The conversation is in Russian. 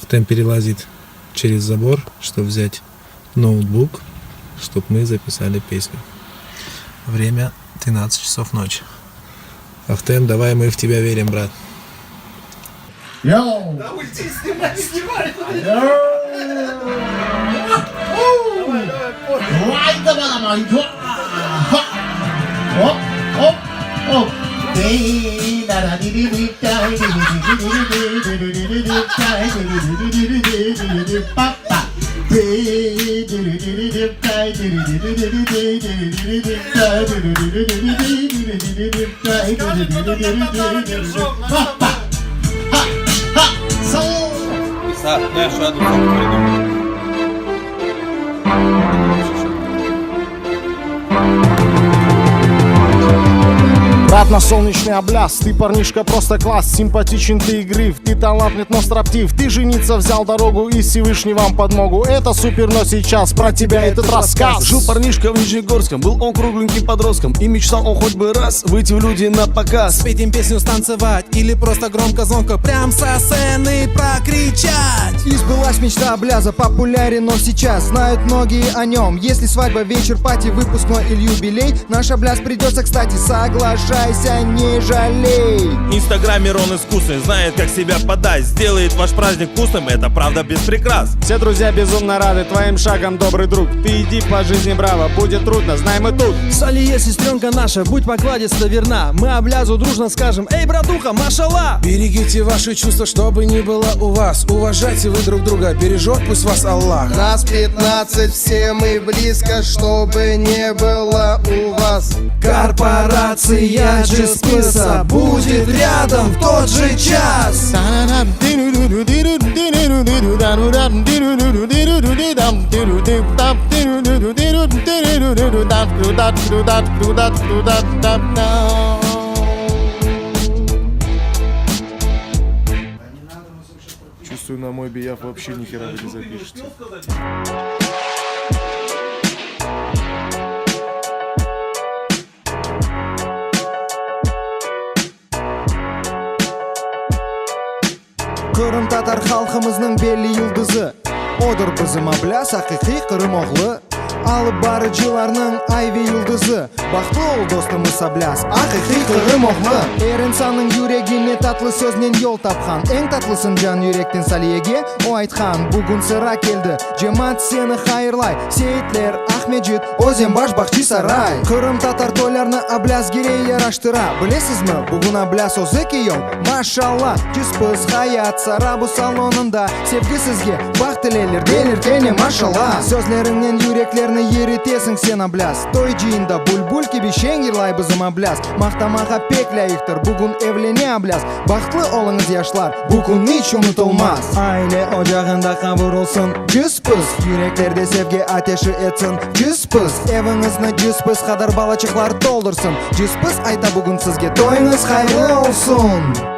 Ахтем перелазит через забор, чтобы взять ноутбук, чтобы мы записали песню. Время 13 часов ночи. Ахтем, давай, мы в тебя верим, брат. Йоу! Да уйди, снимай! Я что одну придумал. Брат, на солнечный обляс, ты парнишка просто класс. Симпатичен ты игрив, ты талантлив, но строптив. Ты жениться взял дорогу и Всевышний вам подмогу. Это супер, но сейчас про тебя этот рассказ. Жил парнишка в Нижегорском, был он кругленьким подростком, и мечтал он хоть бы раз выйти в люди на показ. Спеть им песню, станцевать или просто громко-звонко прям со сцены прокричать. И сбылась мечта Абляза, популярен он сейчас, знают многие о нем. Если свадьба, вечер, пати, выпускной или юбилей, наш Абляз придется, кстати, соглашайся, не жалей. В инстаграме он искусный, знает как себя подать, сделает ваш праздник вкусным, это правда без прикрас. Все друзья безумно рады твоим шагом, добрый друг. Ты иди по жизни браво, будет трудно, знай мы тут. Салия, сестренка наша, будь покладиста верна. Мы Аблязу дружно скажем: эй, братуха, машалла! Берегите ваши чувства, чтобы не было у вас. Уважайте вы друг друга, бережет пусть вас Аллах. Нас 15, все мы близко, чтобы не было у вас. Корпорация Джиспыса будет рядом в тот же час. Чувствую, на мой бияв вообще ни хера вы не запишете. Кырым татар халқымыздың белі йылдызы. Одыр бізім Абляз, ақиқи Қырым оғлы. Алып бары жыларның айви йылдызы. Бақты ол достымыз Абляз, ақиқи Қырым оғлы. Әр инсанның жүрегіне татлы сөзнен ел тапқан. Ең татлысын жан жүректен Салиеге о айтқан. Бүгін сыра келді, жемат сені хайырлай. Сейтлер, Ахмеджит, Озен баш бақчи сарай. Қырым татар тойларны Абляз герейлер аштыра. Білесіз ме, бүгін Абляз озы кием. Машалла, жүспіз хаят сарабу салонында. Sevgi сізге бақ тілелер, делер тене машалла. Сөзлеріңнен юреклерні ерітесің сен Абляз. Той жиында буль-буль кеби шеңгерлай бізім Абляз. Мақтамаға пекля ихтір, бүгін evлене Абляз. Бақтлы олыңыз яшлар, бүгін hiç unutulmaz. Aile ocağında kavurulsun жүспіз, yüreklerde sevgi ateşi etsin жүспіз. Evіңізні жүспіз қадар балачықлар толдырсын жүспіз. Айта бүгін сізге тойыңыз хайырлы olsun.